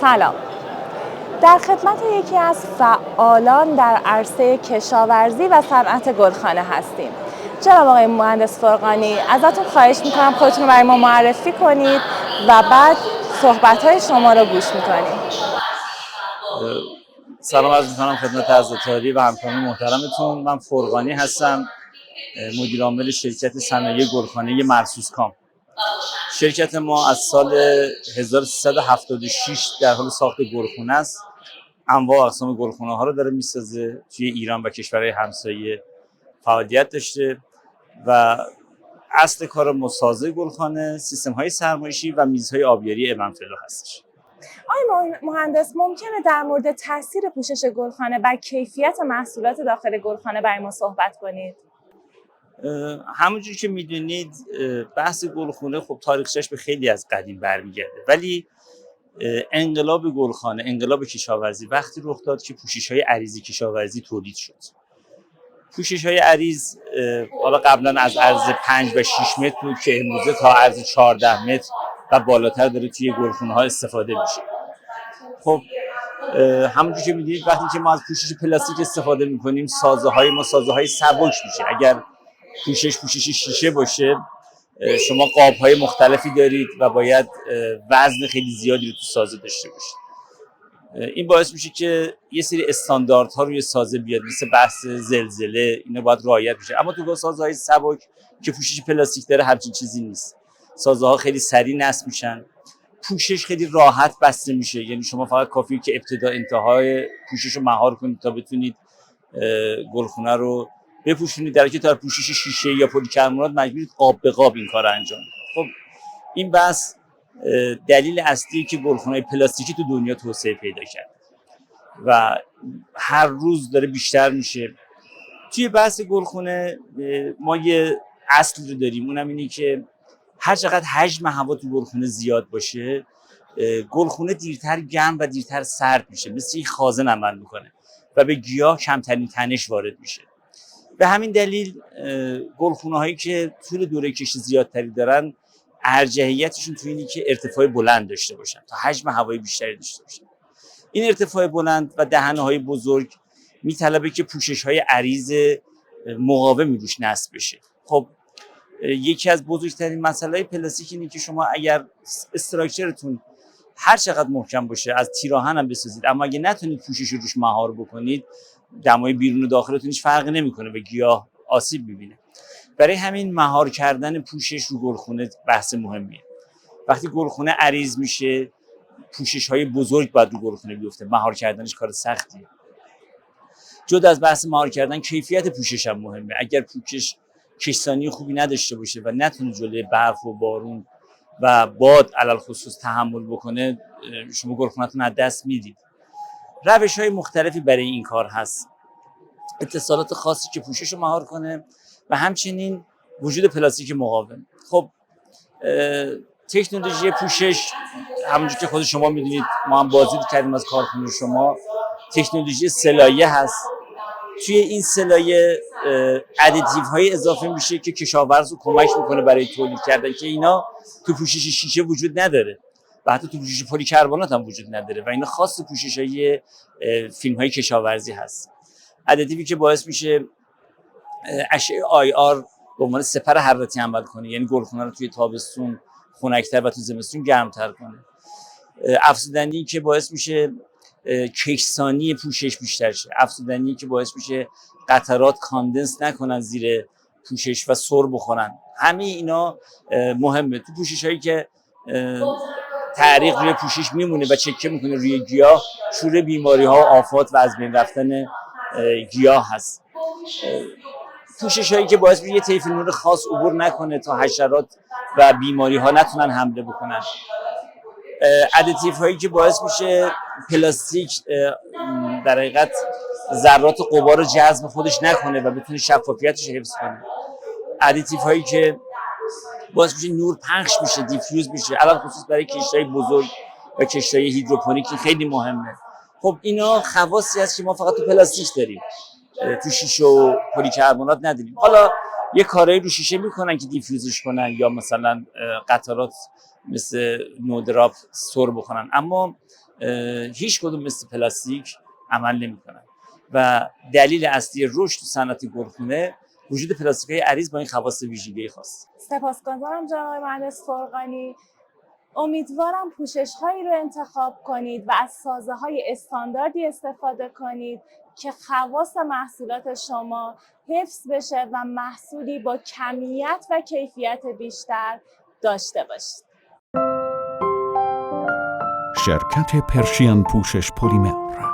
سلام. در خدمت یکی از فعالان در عرصه کشاورزی و صنعت گلخانه هستیم. جناب آقای مهندس فرقانی، ازتون خواهش میکنم خودتون رو برای ما معرفی کنید و بعد صحبت‌های شما رو گوش میکنیم. سلام عرض میکنم خدمت عزیزتاری و همکاران محترمتون. من فرقانی هستم، مدیر عامل شرکت صنایع گلخانه مرصوص کام. شرکت ما از سال 1376 در حال ساخت گلخانه است. انواع و اقسام گلخانه ها رو داره میسازه. توی ایران و کشورهای همسایه فعالیت داشته و اصل کار ما سازه گلخانه، سیستم های سرمایشی و میزهای آبیاری ایونفلو هستش. آقای مهندس، ممکنه در مورد تاثیر پوشش گلخانه بر کیفیت محصولات داخل گلخانه برای ما صحبت کنید؟ همونجوری که میدونید بحث گلخانه خب تاریخش به خیلی از قدیم برمیگرده، ولی انقلاب گلخانه، انقلاب کشاورزی وقتی رخ داد که پوشش‌های عریض کشاورزی تولید شد. پوشش‌های عریض حالا قبلا از عرض 5 و 6 متر بود که امروزه تا عرض 14 متر و بالاتر داره توی گلخانه‌ها استفاده میشه. خب همونجوری که می‌دونید وقتی که ما از پوشش پلاستیک استفاده می‌کنیم، سازه‌های ما سازه‌های سبک میشه. اگر پوشش شیشه باشه، شما قاب‌های مختلفی دارید و باید وزن خیلی زیادی رو تو سازه داشته باشید. این باعث میشه که یه سری استانداردها روی سازه بیاد، مثل بحث زلزله، اینا باید رعایت بشه. اما تو سازه‌های سبک که پوشش پلاستیک داره همچین چیزی نیست. سازه‌ها خیلی سریع نصب میشن، پوشش خیلی راحت بسته میشه، یعنی شما فقط کافیه که ابتدا انتهای پوشش رو مهار کنید تا بتونید گلخانه رو بپوشونید، در حالی که تا پوشش شیشه یا پلیکربنات مجبورید قاب به قاب این کار انجام بدید. خب این بحث دلیل اصلی که گلخانه‌های پلاستیکی تو دنیا توسعه پیدا کرد و هر روز داره بیشتر میشه. توی بحث گلخانه ما یه اصل رو داریم، اونم اینه که هر چقدر حجم هوا تو گلخانه زیاد باشه، گلخانه دیرتر گرم و دیرتر سرد میشه، مثل یک خازن عمل میکنه و به گیاه کمترین تنش وارد میشه. به همین دلیل گلخانه‌هایی که طول دوره کشت زیادتری دارن، ارجحیتشون توی اینه که ارتفاع بلند داشته باشن تا حجم هوایی بیشتری داشته باشن. این ارتفاع بلند و دهنه‌های بزرگ میطلبه که پوشش‌های عریض مقاومی روش نصب بشه. خب یکی از بزرگترین مسائل پلاستیک اینه که شما اگر استراکچرتون هر چقدر محکم باشه، از تیراهن هم بسازید، اما اگه نتونید پوشش رو روش مهار بکنید، دمای بیرون و داخلتون هیچ فرقی نمیکنه، به گیاه آسیب میبینه. برای همین مهار کردن پوشش رو گلخانه بحث مهمیه. وقتی گلخانه عریض میشه، پوشش‌های بزرگ باید رو گلخانه بیفته، مهار کردنش کار سختیه. جدا از بحث مهار کردن، کیفیت پوشش هم مهمه. اگر پوشش کشسانی خوبی نداشته باشه و نتونه جلوی برف و بارون و باد علل خصوص تحمل بکنه، شما گلخانه‌تون از دست میدید. روش‌های مختلفی برای این کار هست، اتصالات خاصی که پوشش رو مهار کنه و همچنین وجود پلاستیک مقاوم. خب تکنولوژی پوشش همونجوری که خود شما میدونید، ما هم بازدید کردیم از کارخونه شما، تکنولوژی سلایه هست. توی این سلایه ادیتیو های اضافه میشه که کشاورز رو کمک میکنه برای تولید کردن، که اینا تو پوشش شیشه وجود نداره و حتی تو پوشش پلیکربنات هم وجود نداره و اینا خاص پوشش های فیلم های کشاورزی هست. ادیتیوی که باعث میشه اشعه IR به عنوان سپر حرارتی عمل کنه، یعنی گلخانه رو توی تابستون خنک‌تر و تو زمستون گرم‌تر کنه. افزودنی که باعث میشه کشسانی پوشش بیشتر شه، افزودنی که باعث میشه قطرات کاندنس نکنن زیر پوشش و سر بخورن. همه اینا مهمه. تو پوشش هایی که تعریق روی پوشش میمونه و چکه میکنه روی گیاه، شروع بیماری ها و آفات و از بین رفتن گیاه هست. پوشش هایی که باعث میشه یه طیف نور خاص عبور نکنه تا حشرات و بیماری ها نتونن حمله بکنن. ادیتیو هایی که باعث میشه پلاستیک در حقیقت ذرات غبار رو جذب خودش نکنه و بتونه شفافیتش رو حفظ کنه. ادیتیو هایی که باعث میشه نور پخش میشه، دیفیوز میشه، علل خصوص برای کشت‌های بزرگ و کشت‌های هیدروپونیک خیلی مهمه. خب اینا خواصی هست که ما فقط تو پلاستیک داریم، تو شیشه و پلیکربنات نداریم. حالا یه کارایی رو شیشه میکنن که دیفیوزش کنن یا مثلا قطرات مثل نودراپ سر بکنن، اما هیچ کدوم مثل پلاستیک عمل نمیکنن و دلیل اصلی رشد تو صنعت گلخونه وجود پلاستیک‌های عریض با این خواص ویژگی خاص. سپاسگزارم جناب آقای مهندس فرغانی. امیدوارم پوشش‌هایی رو انتخاب کنید و از سازه‌های استانداردی استفاده کنید که خواص محصولات شما حفظ بشه و محصولی با کمیت و کیفیت بیشتر داشته باشید. شرکت پرشین پوشش پلیمر